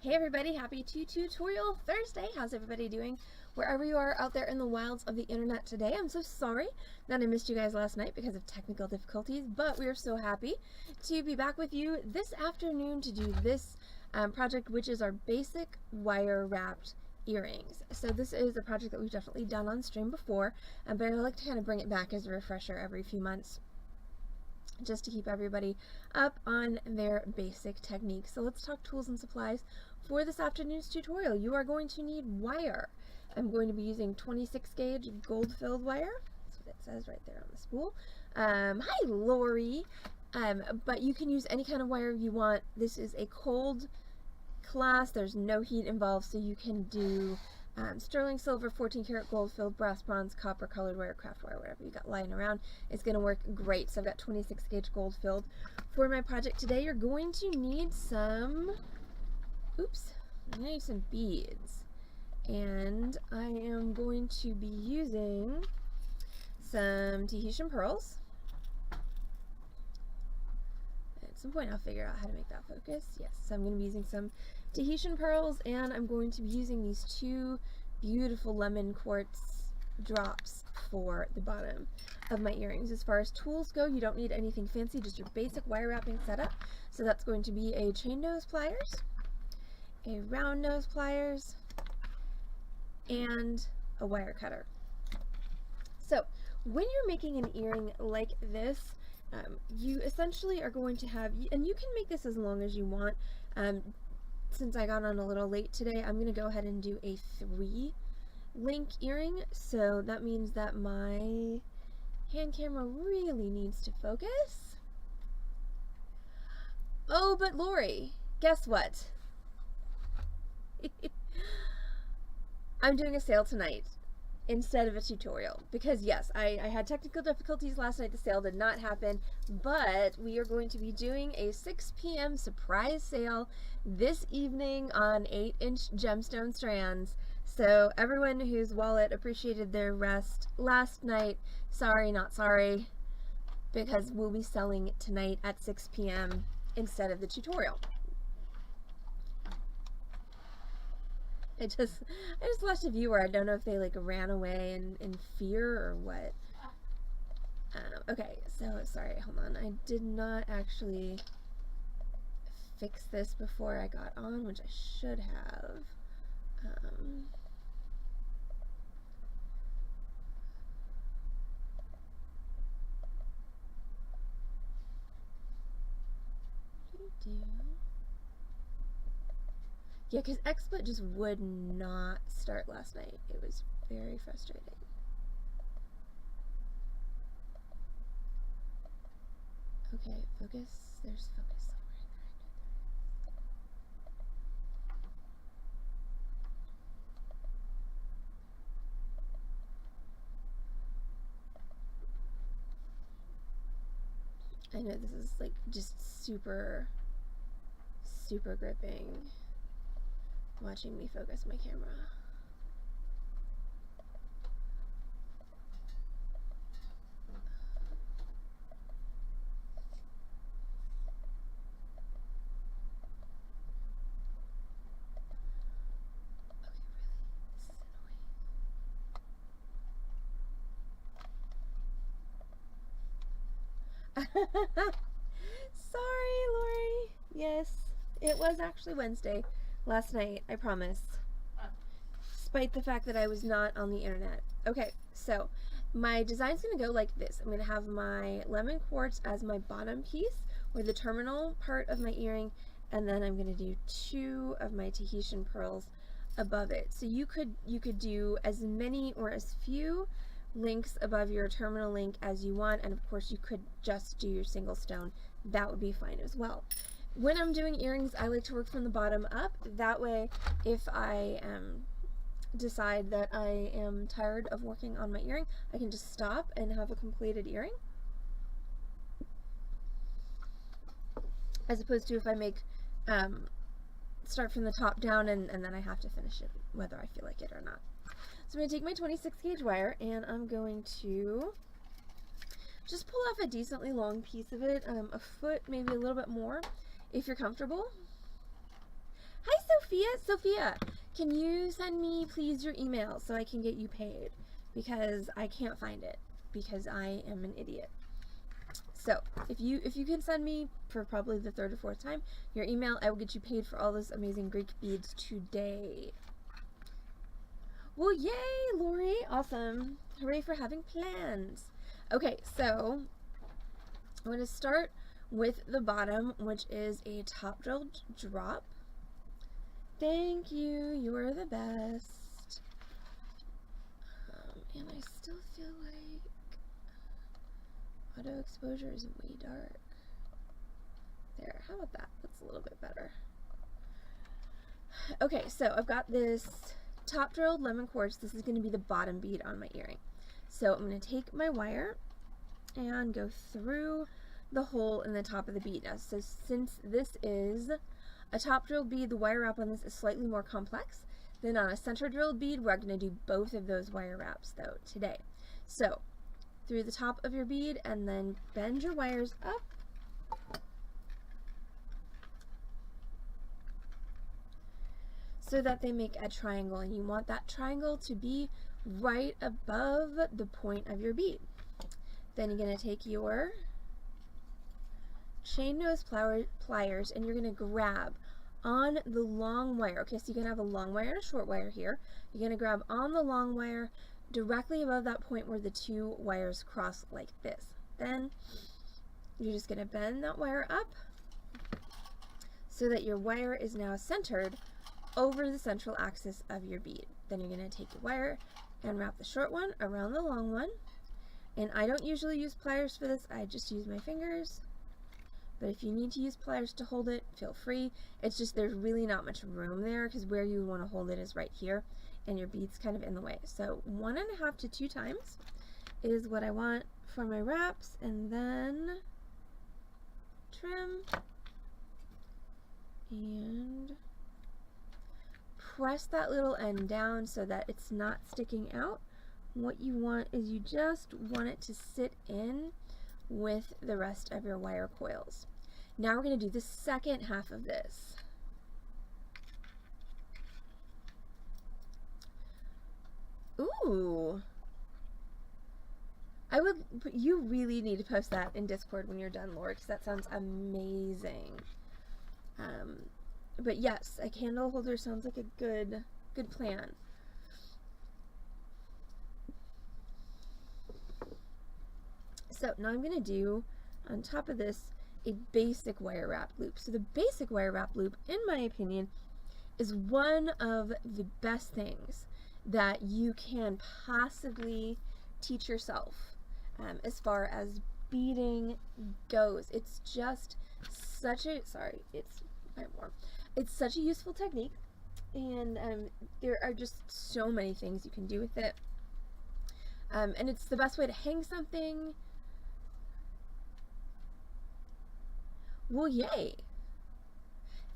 Hey everybody, happy Tutorial Thursday. How's everybody doing? Wherever you are out there in the wilds of the internet today. I'm so sorry that I missed you guys last night because of technical difficulties, but we are so happy to be back with you this afternoon to do this project, which is our basic wire wrapped earrings. So this is a project that we've definitely done on stream before, but I like to kind of bring it back as a refresher every few months, just to keep everybody up on their basic techniques. So let's talk tools and supplies for this afternoon's tutorial. You are going to need wire. I'm going to be using 26 gauge gold filled wire. That's what it says right there on the spool. Hi Lori. But you can use any kind of wire you want. This is a cold class. There's no heat involved, so you can do sterling silver, 14 karat gold filled, brass, bronze, copper, colored wire, craft wire, whatever you got lying around. It's going to work great. So I've got 26 gauge gold filled. For my project today, you're going to need some, I'm going to need some beads. And I am going to be using some Tahitian pearls. At some point I'll figure out how to make that focus. Yes, so I'm going to be using some Tahitian pearls, and I'm going to be using these two beautiful lemon quartz drops for the bottom of my earrings. As far as tools go, you don't need anything fancy, just your basic wire wrapping setup. So that's going to be a chain nose pliers, a round nose pliers, and a wire cutter. So when you're making an earring like this, you essentially are going to have, and you can make this as long as you want. Since I got on a little late today, I'm going to go ahead and do a 3-link earring. So that means that my hand camera really needs to focus. Oh, but Lori, guess what? I'm doing a sale tonight instead of a tutorial, because yes, I had technical difficulties last night. The sale did not happen, but we are going to be doing a 6 p.m. surprise sale this evening on 8-inch gemstone strands. So everyone whose wallet appreciated their rest last night, sorry not sorry, because we'll be selling it tonight at 6 p.m. instead of the tutorial. I just watched a viewer. I don't know if they like ran away in fear or what. Okay, so sorry, hold on. I did not actually fix this before I got on, which I should have. Yeah, because XSplit just would not start last night. It was very frustrating. Okay, focus. There's focus somewhere in there. I know this is like just super gripping watching me focus my camera. Sorry, Lori. Yes, it was actually Wednesday last night, I promise. Despite the fact that I was not on the internet. Okay, so my design's going to go like this. I'm going to have my lemon quartz as my bottom piece, or the terminal part of my earring, and then I'm going to do 2 of my Tahitian pearls above it. So you could do as many or as few links above your terminal link as you want, and of course you could just do your single stone. That would be fine as well. When I'm doing earrings, I like to work from the bottom up. That way, if I decide that I am tired of working on my earring, I can just stop and have a completed earring. As opposed to if I make start from the top down and then I have to finish it, whether I feel like it or not. So I'm going to take my 26 gauge wire and I'm going to just pull off a decently long piece of it, a foot, maybe a little bit more, if you're comfortable. Hi, Sophia. Sophia, can you send me, please, your email so I can get you paid? Because I can't find it because I am an idiot. So if you can send me for probably the 3rd or 4th time your email, I will get you paid for all those amazing Greek beads today. Well, yay, Lori. Awesome. Hooray for having plans. Okay, so I'm going to start with the bottom, which is a top drilled drop. Thank you. You are the best. And I still feel like auto exposure is way dark. There. How about that? That's a little bit better. Okay, so I've got this top drilled lemon quartz. This is going to be the bottom bead on my earring. So I'm going to take my wire and go through the hole in the top of the bead. Now, so since this is a top drilled bead, the wire wrap on this is slightly more complex than on a center drilled bead. We're going to do both of those wire wraps though today. So through the top of your bead and then bend your wires up so that they make a triangle, and you want that triangle to be right above the point of your bead. Then you're going to take your chain nose pliers and you're going to grab on the long wire. Okay, so you're going to have a long wire and a short wire here. You're going to grab on the long wire directly above that point where the 2 wires cross like this. Then you're just going to bend that wire up so that your wire is now centered over the central axis of your bead. Then you're going to take your wire and wrap the short one around the long one. And I don't usually use pliers for this, I just use my fingers. But if you need to use pliers to hold it, feel free. It's just there's really not much room there because where you want to hold it is right here and your bead's kind of in the way. So 1.5 to 2 times is what I want for my wraps, and then trim and press that little end down so that it's not sticking out. What you want is you just want it to sit in with the rest of your wire coils. Now we're going to do the second half of this. Ooh. You really need to post that in Discord when you're done, Laura, because that sounds amazing. But yes, a candle holder sounds like a good plan. So now I'm going to do, on top of this, a basic wire wrap loop. So the basic wire wrap loop, in my opinion, is one of the best things that you can possibly teach yourself as far as beading goes. It's just such a, it's such a useful technique, and there are just so many things you can do with it. And it's the best way to hang something. Well, yay!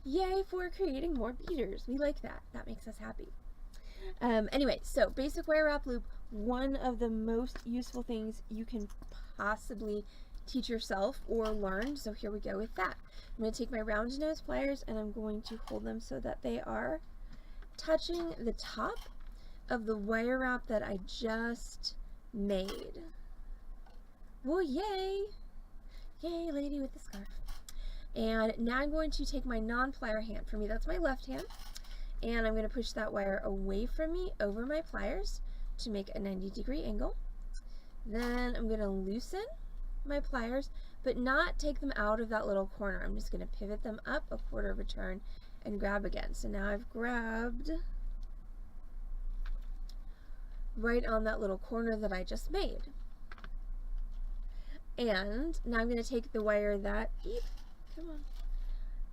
Yay for creating more beaders. We like that. That makes us happy. Anyway, so basic wire wrap loop, one of the most useful things you can possibly teach yourself or learn. So here we go with that. I'm going to take my round nose pliers and I'm going to hold them so that they are touching the top of the wire wrap that I just made. Well, yay! Yay, lady with the scarf. And now I'm going to take my non-plier hand. For me, that's my left hand. And I'm going to push that wire away from me over my pliers to make a 90-degree angle. Then I'm going to loosen my pliers, but not take them out of that little corner. I'm just going to pivot them up a 1/4 of a turn and grab again. So now I've grabbed right on that little corner that I just made. And now I'm going to take the wire that,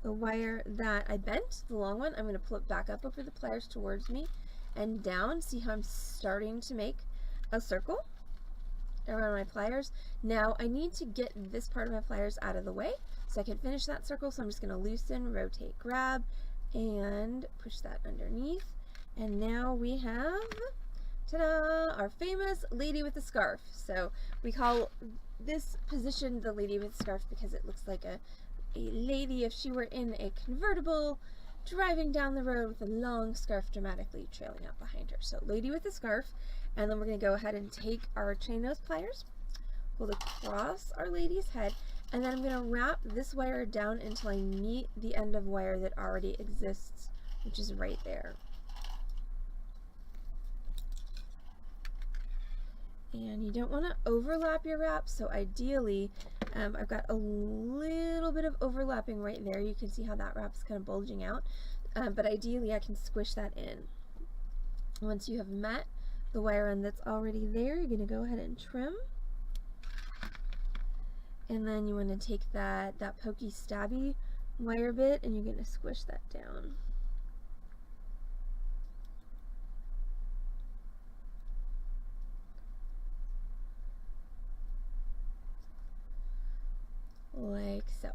the wire that I bent, the long one, I'm going to pull it back up over the pliers towards me and down. See how I'm starting to make a circle around my pliers? Now I need to get this part of my pliers out of the way so I can finish that circle. So I'm just going to loosen, rotate, grab, and push that underneath. And now we have, ta-da, our famous lady with the scarf. So we call this position the lady with the scarf because it looks like a lady if she were in a convertible driving down the road with a long scarf dramatically trailing out behind her. So lady with the scarf, and then we're going to go ahead and take our chain nose pliers, hold across our lady's head, and then I'm going to wrap this wire down until I meet the end of wire that already exists, which is right there. And you don't want to overlap your wrap, so ideally, I've got a little bit of overlapping right there. You can see how that wrap's kind of bulging out, but ideally I can squish that in. Once you have met the wire end that's already there, you're going to go ahead and trim. And then you want to take that pokey stabby wire bit and you're going to squish that down. Like so.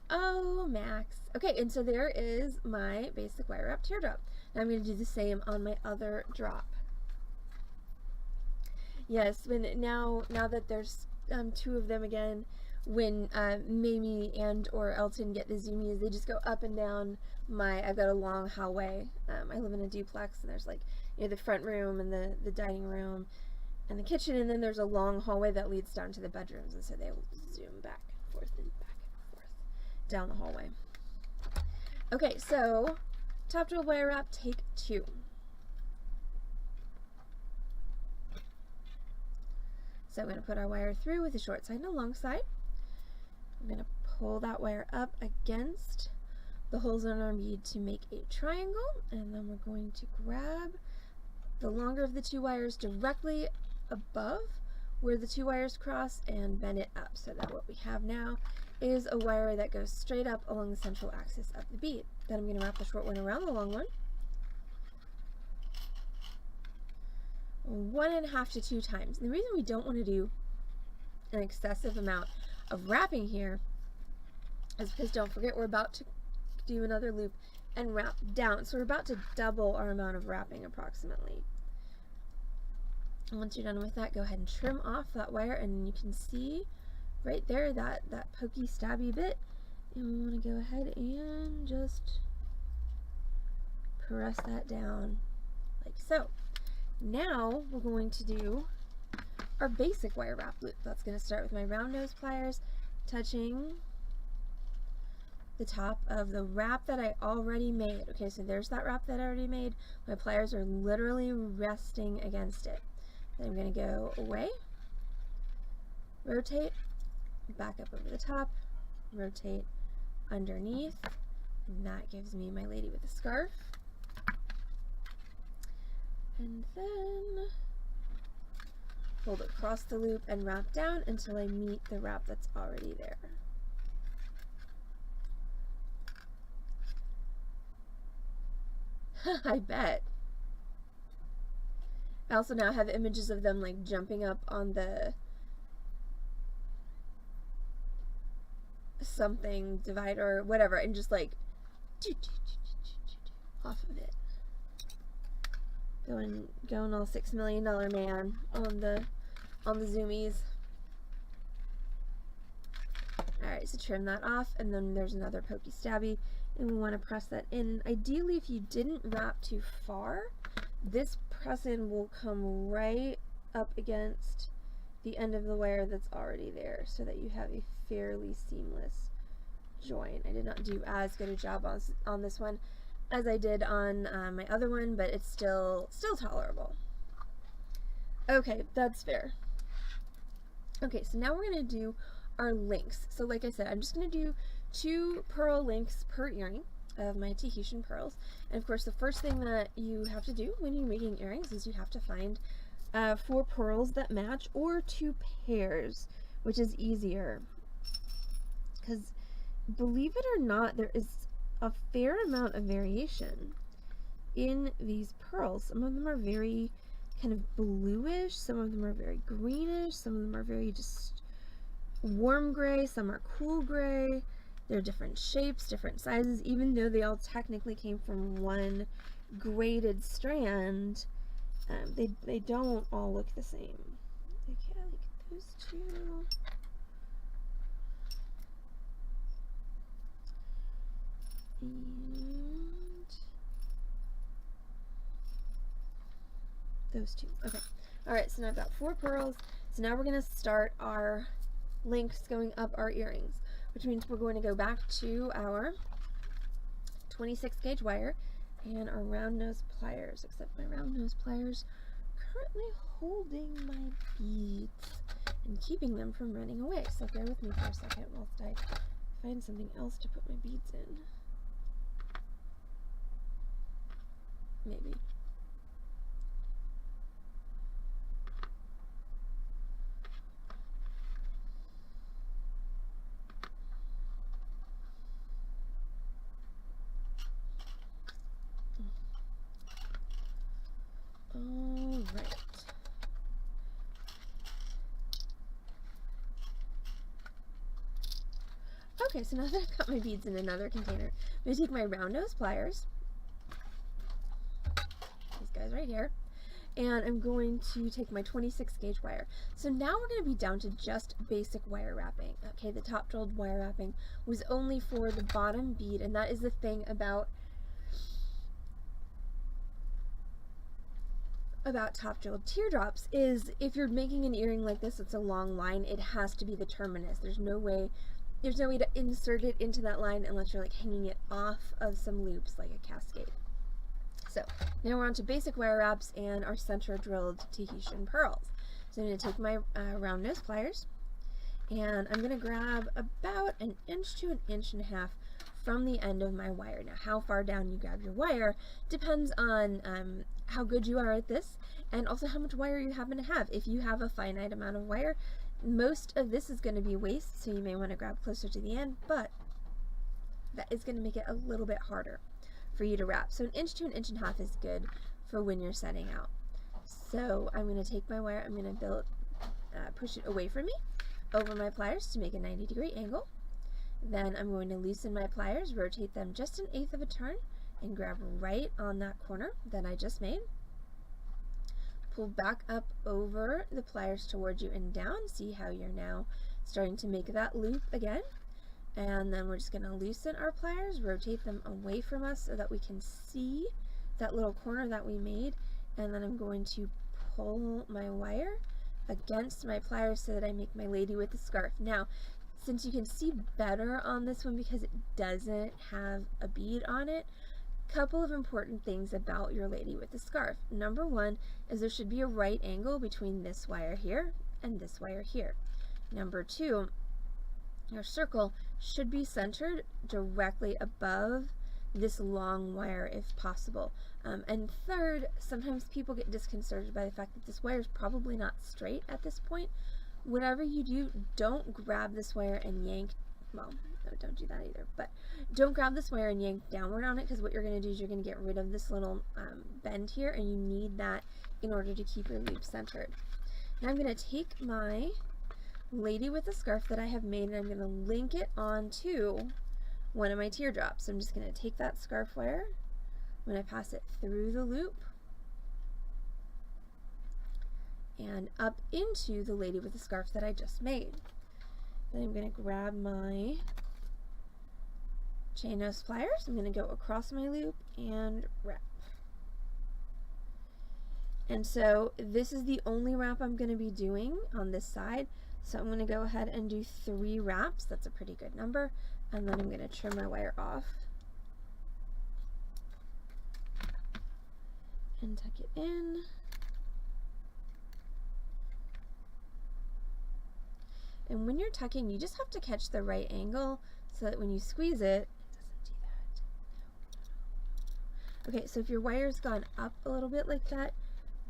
Oh, Max. Okay, and so there is my basic wire wrap teardrop. Now I'm going to do the same on my other drop. Yes, now that there's two of them again, when Mamie and or Elton get the zoomies, they just go up and down I've got a long hallway. I live in a duplex, and there's like, you know, the front room and the dining room and the kitchen, and then there's a long hallway that leads down to the bedrooms, and so they will zoom back and forth and back and forth down the hallway. Okay, so top roll wire wrap, take 2. So I'm going to put our wire through with the short side and a long side. I'm going to pull that wire up against the holes in our bead to make a triangle, and then we're going to grab the longer of the 2 wires directly above where the 2 wires cross and bend it up, so that what we have now is a wire that goes straight up along the central axis of the bead. Then I'm going to wrap the short one around the long one. 1.5 to 2 times. And the reason we don't want to do an excessive amount of wrapping here is because, don't forget, we're about to do another loop and wrap down. So we're about to double our amount of wrapping approximately. And once you're done with that, go ahead and trim off that wire, and you can see right there that pokey stabby bit. And we want to go ahead and just press that down like so. Now we're going to do our basic wire wrap loop. That's going to start with my round nose pliers touching the top of the wrap that I already made. Okay, so there's that wrap that I already made. My pliers are literally resting against it. Then I'm going to go away, rotate, back up over the top, rotate underneath, and that gives me my lady with a scarf. And then fold across the loop and wrap down until I meet the wrap that's already there. I bet. I also now have images of them like jumping up on the something divider or whatever and just like off of it. Going all $6 Million Man on the zoomies. Alright, so trim that off, and then there's another pokey stabby, and we want to press that in. Ideally, if you didn't wrap too far, this press in will come right up against the end of the wire that's already there, so that you have a fairly seamless join. I did not do as good a job on this one as I did on my other one, but it's still tolerable. Okay, that's fair. Okay, so now we're going to do our links. So like I said, I'm just going to do 2 pearl links per earring of my Tahitian pearls. And of course, the first thing that you have to do when you're making earrings is you have to find 4 pearls that match, or 2 pairs, which is easier. Because believe it or not, there is a fair amount of variation in these pearls. Some of them are very kind of bluish, some of them are very greenish, some of them are very just warm gray, some are cool gray. They're different shapes, different sizes, even though they all technically came from one braided strand. They don't all look the same. Okay, like those two. And those two. Okay. Alright, so now I've got 4 pearls. So now we're going to start our links going up our earrings, which means we're going to go back to our 26 gauge wire and our round nose pliers, except my round nose pliers currently holding my beads and keeping them from running away. So bear with me for a second whilst I find something else to put my beads in. Maybe. All right. Okay, so now that I've got my beads in another container, I'm going to take my round nose pliers, these guys right here, and I'm going to take my 26 gauge wire. So now we're going to be down to just basic wire wrapping. Okay, the top drilled wire wrapping was only for the bottom bead, and that is the thing about top drilled teardrops is if you're making an earring like this, it's a long line, it has to be the terminus. There's no way to insert it into that line unless you're like hanging it off of some loops like a cascade. So now we're on to basic wire wraps and our center drilled Tahitian pearls. So I'm going to take my round nose pliers and I'm going to grab about 1 inch to 1.5 inches from the end of my wire. Now how far down you grab your wire depends on how good you are at this and also how much wire you happen to have. If you have a finite amount of wire, most of this is going to be waste, so you may want to grab closer to the end, but that is going to make it a little bit harder for you to wrap. So 1 inch to 1.5 inches is good for when you're setting out. So I'm going to take my wire, I'm going to push it away from me over my pliers to make a 90-degree angle. Then I'm going to loosen my pliers, rotate them just 1/8 of a turn, and grab right on that corner that I just made. Pull back up over the pliers towards you and down. See how you're now starting to make that loop again. And then we're just going to loosen our pliers, rotate them away from us so that we can see that little corner that we made. And then I'm going to pull my wire against my pliers so that I make my lady with the scarf. Now, since you can see better on this one because it doesn't have a bead on it, couple of important things about your lady with the scarf. Number 1 is there should be a right angle between this wire here and this wire here. Number 2, your circle should be centered directly above this long wire if possible. And third, sometimes people get disconcerted by the fact that this wire is probably not straight at this point. Whatever you do, don't grab this wire and yank, well, no, don't do that either, but don't grab this wire and yank downward on it, because what you're going to do is you're going to get rid of this little bend here, and you need that in order to keep your loop centered. Now I'm going to take my lady with the scarf that I have made and I'm going to link it onto one of my teardrops. So I'm just going to take that scarf wire, I'm going to pass it through the loop and up into the lady with the scarf that I just made. Then I'm going to grab my chain nose pliers, I'm going to go across my loop and wrap. And so this is the only wrap I'm going to be doing on this side. So I'm going to go ahead and do 3 wraps. That's a pretty good number. And then I'm going to trim my wire off and tuck it in. And when you're tucking, you just have to catch the right angle so that when you squeeze it, doesn't do that. Okay, so if your wire's gone up a little bit like that,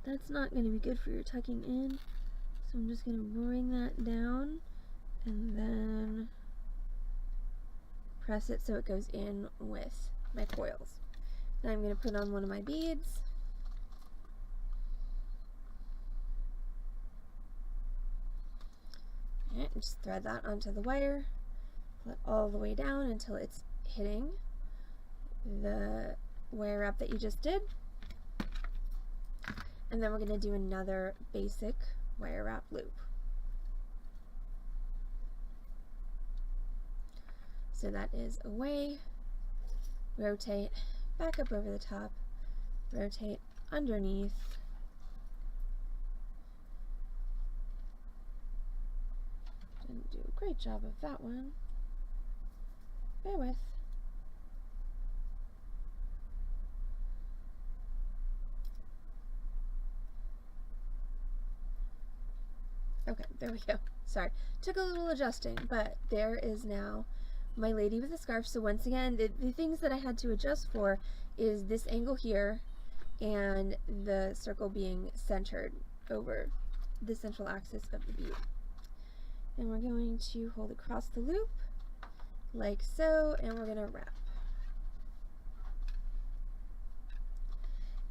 that's not going to be good for your tucking in. So I'm just going to bring that down and then press it so it goes in with my coils. Now I'm going to put on one of my beads. And just thread that onto the wire, pull it all the way down until it's hitting the wire wrap that you just did. And then we're going to do another basic wire wrap loop. So that is away, rotate, back up over the top, rotate underneath, didn't do a great job of that one, bear with. Okay, there we go. Sorry, took a little adjusting, but there is now my lady with the scarf. So once again, the things that I had to adjust for is this angle here and the circle being centered over the central axis of the bead. And we're going to hold across the loop like so, and we're going to wrap.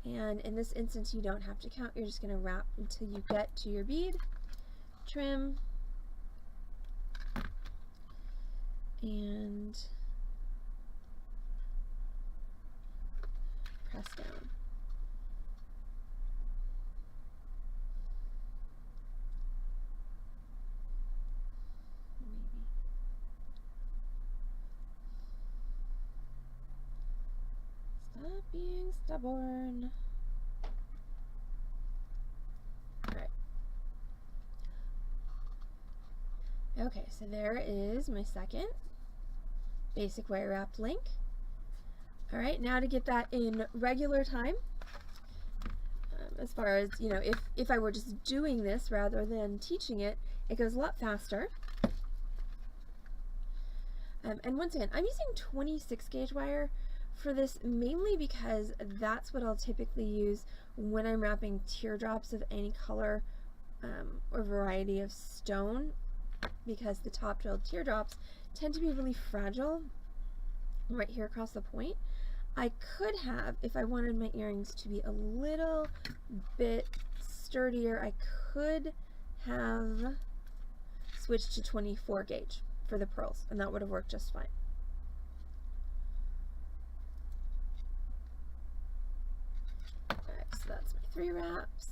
And in this instance, you don't have to count. You're just going to wrap until you get to your bead. Trim, and press down. Maybe. Stop being stubborn. Okay, so there is my second basic wire wrapped link. Alright, now to get that in regular time, as far as, you know, if I were just doing this rather than teaching it, it goes a lot faster. And once again, I'm using 26 gauge wire for this mainly because that's what I'll typically use when I'm wrapping teardrops of any color or variety of stone, because the top drilled teardrops tend to be really fragile right here across the point. I could have, if I wanted my earrings to be a little bit sturdier, I could have switched to 24 gauge for the pearls, and that would have worked just fine. Alright, so that's my 3 wraps.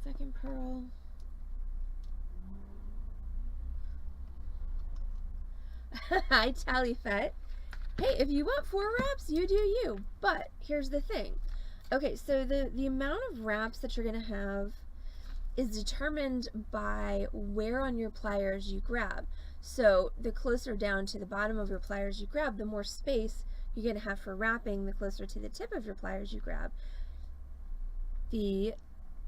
Second pearl. Hi, Tallyfet. Hey, if you want 4 wraps, you do you. But here's the thing. Okay, so the amount of wraps that you're going to have is determined by where on your pliers you grab. So the closer down to the bottom of your pliers you grab, the more space you're going to have for wrapping. The closer to the tip of your pliers you grab, the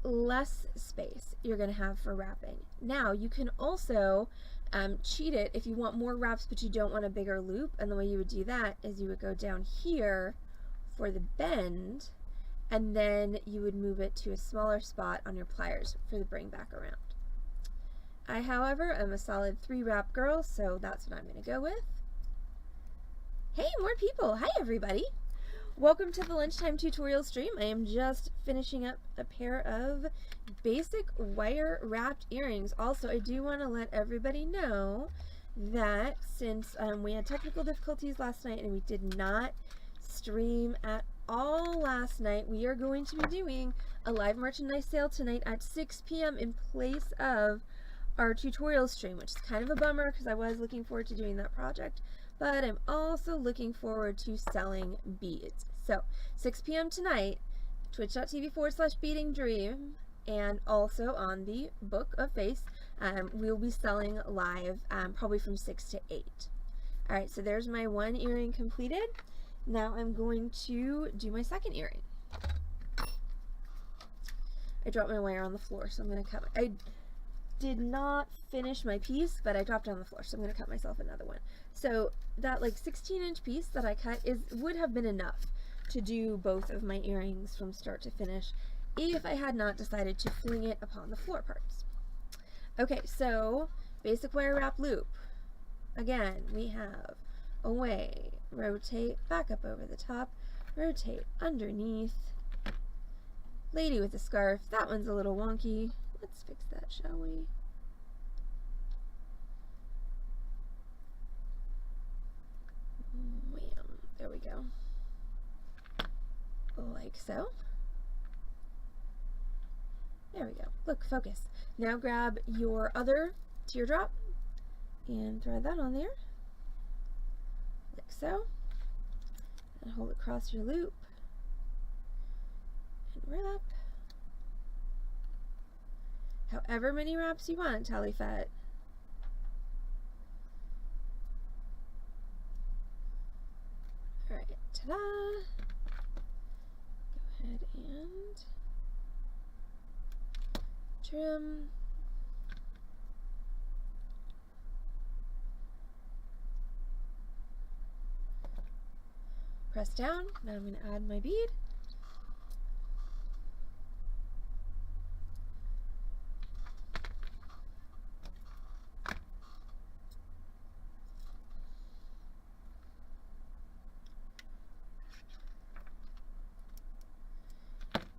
less space you're going to have for wrapping. Now you can also cheat it if you want more wraps but you don't want a bigger loop, and the way you would do that is you would go down here for the bend, and then you would move it to a smaller spot on your pliers for the bring back around. I, however, am a solid 3 wrap girl, so that's what I'm going to go with. Hey, more people! Hi everybody! Welcome to the lunchtime tutorial stream. I am just finishing up a pair of basic wire wrapped earrings. Also, I do want to let everybody know that since we had technical difficulties last night and we did not stream at all last night, we are going to be doing a live merchandise sale tonight at 6 p.m. in place of our tutorial stream, which is kind of a bummer because I was looking forward to doing that project. But I'm also looking forward to selling beads. So 6 p.m. tonight, twitch.tv/beadingdream, and also on the Book of Face, we'll be selling live probably from 6 to 8. Alright, so there's my 1 earring completed. Now I'm going to do my 2nd earring. I dropped my wire on the floor, so I'm going to cut my... I did not finish my piece, but I dropped it on the floor, so I'm going to cut myself another one. So that like 16-inch piece that I cut would have been enough to do both of my earrings from start to finish if I had not decided to fling it upon the floor parts. Okay, so basic wire wrap loop. Again, we have away, rotate, back up over the top, rotate underneath, lady with the scarf. That one's a little wonky. Let's fix that, shall we? Wham. There we go. Like so. There we go. Look, focus. Now grab your other teardrop and thread that on there, like so, and hold it across your loop and wrap. However many wraps you want, Talifet. Alright, ta-da! Go ahead and trim. Press down. Now I'm going to add my bead.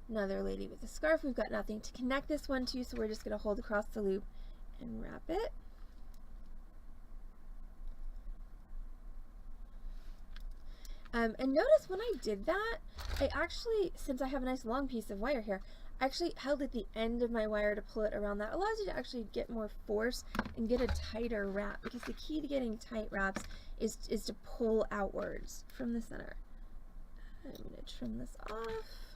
Another lady with a scarf. We've got nothing to connect this one to, so we're just going to hold across the loop and wrap it. And notice when I did that, I actually, since I have a nice long piece of wire here, I actually held at the end of my wire to pull it around. That allows you to actually get more force and get a tighter wrap, because the key to getting tight wraps is to pull outwards from the center. I'm going to trim this off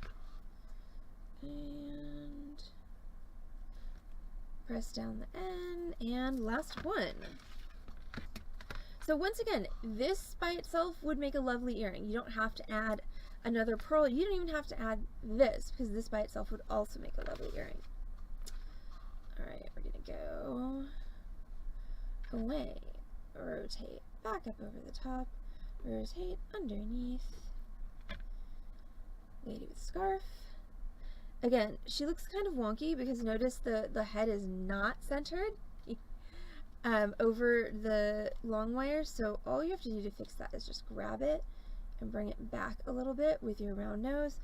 and press down the end, and last one. So once again, this by itself would make a lovely earring. You don't have to add another pearl. You don't even have to add this, because this by itself would also make a lovely earring. Alright, we're going to go away, rotate, back up over the top, rotate underneath. Lady with scarf. Again, she looks kind of wonky because notice the head is not centered over the long wire, so all you have to do to fix that is just grab it and bring it back a little bit with your round nose,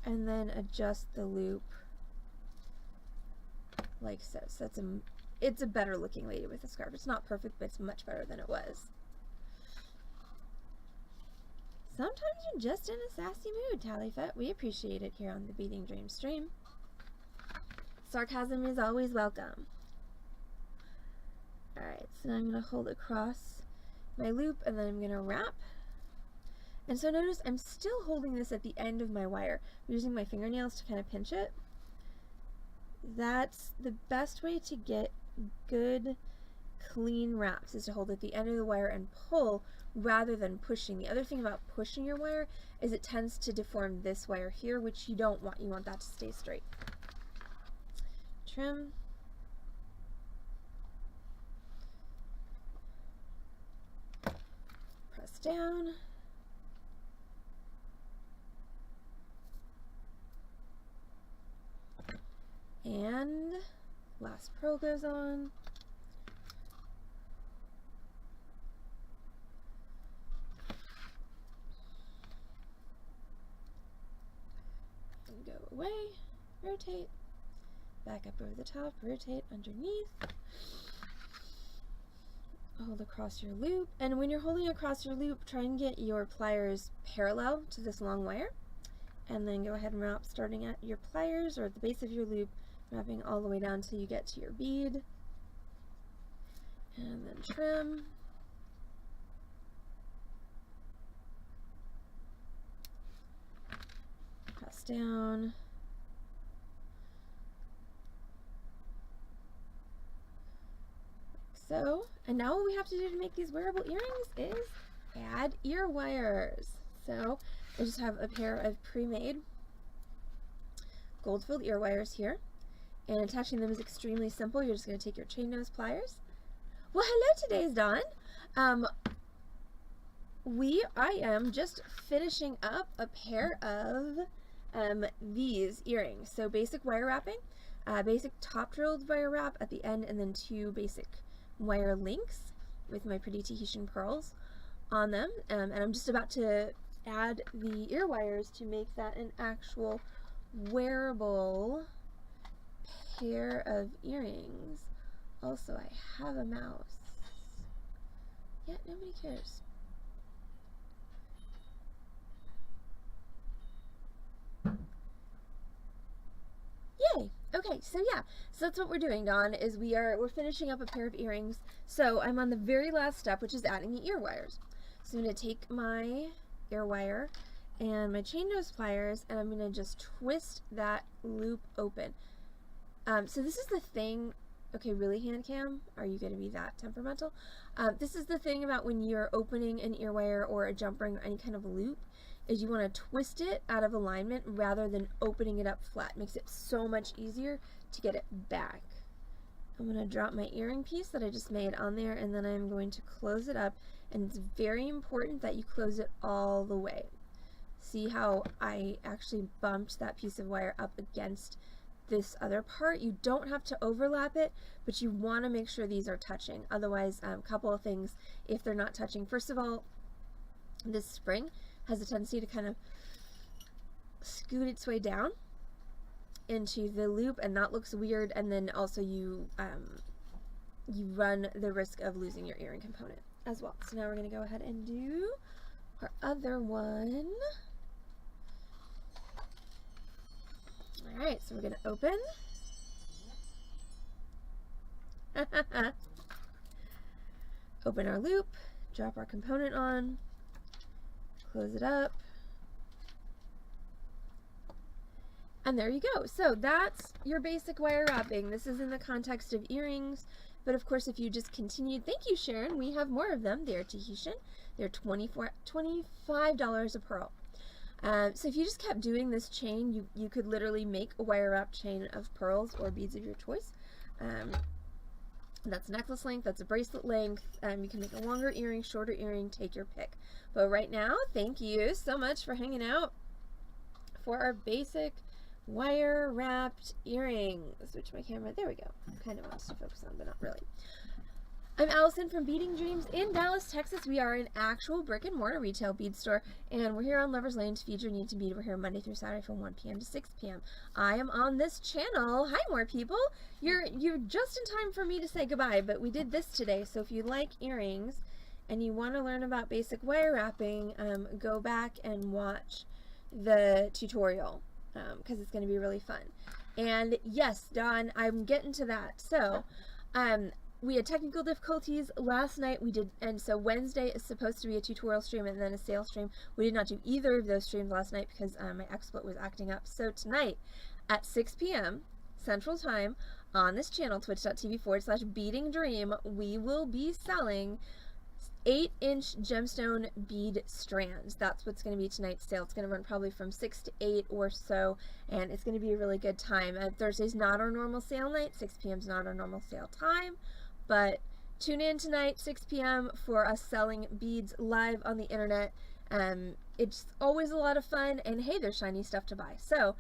and then adjust the loop like so. So it's a better looking lady with a scarf. It's not perfect, but it's much better than it was. Sometimes you're just in a sassy mood, Talifet. We appreciate it here on the Beading Dream stream. Sarcasm is always welcome. Alright, so now I'm going to hold across my loop, and then I'm going to wrap. And so notice I'm still holding this at the end of my wire, using my fingernails to kind of pinch it. That's the best way to get good, clean wraps, is to hold at the end of the wire and pull rather than pushing. The other thing about pushing your wire is it tends to deform this wire here, which you don't want. You want that to stay straight. Trim. Press down. And last pearl goes on. And go away, rotate, back up over the top, rotate underneath, hold across your loop, and when you're holding across your loop, try and get your pliers parallel to this long wire, and then go ahead and wrap starting at your pliers or at the base of your loop, wrapping all the way down till you get to your bead, and then trim. Press down. Like so. And now what we have to do to make these wearable earrings is add ear wires. So I just have a pair of pre-made gold-filled ear wires here. And attaching them is extremely simple. You're just going to take your chain nose pliers. Well, hello, today's Dawn. I am just finishing up a pair of these earrings. So basic wire wrapping, basic top drilled wire wrap at the end, and then 2 basic wire links with my pretty Tahitian pearls on them. And I'm just about to add the ear wires to make that an actual wearable pair of earrings. Also, I have a mouse. Yet nobody cares. Yay! Okay, so yeah, so that's what we're doing, Dawn, is we're finishing up a pair of earrings. So I'm on the very last step, which is adding the ear wires. So I'm going to take my ear wire and my chain nose pliers, and I'm going to just twist that loop open. So this is the thing, okay, really, hand cam, are you going to be that temperamental? This is the thing about when you're opening an ear wire or a jump ring or any kind of loop, is you want to twist it out of alignment rather than opening it up flat. It makes it so much easier to get it back. I'm going to drop my earring piece that I just made on there, and then I'm going to close it up, and it's very important that you close it all the way. See how I actually bumped that piece of wire up against this other part? You don't have to overlap it, but you want to make sure these are touching. Otherwise, a couple of things if they're not touching. First of all, this spring has a tendency to kind of scoot its way down into the loop, and that looks weird, and then also you run the risk of losing your earring component as well. So now we're going to go ahead and do our other one. Alright, so we're going to open. Open our loop, drop our component on, close it up, and there you go. So that's your basic wire wrapping. This is in the context of earrings, but of course if you just continued, thank you Sharon, we have more of them. They're Tahitian. They're $25 a pearl. So if you just kept doing this chain, you could literally make a wire wrap chain of pearls or beads of your choice. That's necklace length, that's a bracelet length. You can make a longer earring, shorter earring, take your pick. But right now, thank you so much for hanging out for our basic wire wrapped earrings. Switch my camera, there we go. Kind of wants to focus on, but not really. I'm Allison from Beading Dreams in Dallas, Texas. We are an actual brick and mortar retail bead store, and we're here on Lovers Lane to feed your need to bead. We're here Monday through Saturday from 1 p.m. to 6 p.m. I am on this channel. Hi, more people. You're just in time for me to say goodbye, but we did this today, so if you like earrings and you want to learn about basic wire wrapping, go back and watch the tutorial because it's going to be really fun. And yes, Dawn, I'm getting to that. So, we had technical difficulties last night. And so Wednesday is supposed to be a tutorial stream and then a sales stream. We did not do either of those streams last night because my XSplit was acting up. So tonight at 6 p.m. Central Time on this channel, twitch.tv/beadingdream, we will be selling 8-inch gemstone bead strands. That's what's going to be tonight's sale. It's going to run probably from 6 to 8 or so, and it's going to be a really good time. Thursday's not our normal sale night. 6 p.m. is not our normal sale time. But tune in tonight, 6 p.m. for us selling beads live on the internet. It's always a lot of fun, and hey, there's shiny stuff to buy. So,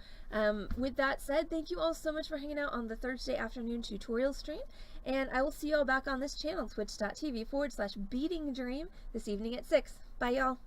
with that said, thank you all so much for hanging out on the Thursday afternoon tutorial stream, and I will see you all back on this channel, twitch.tv/beadingdream, this evening at 6. Bye, y'all.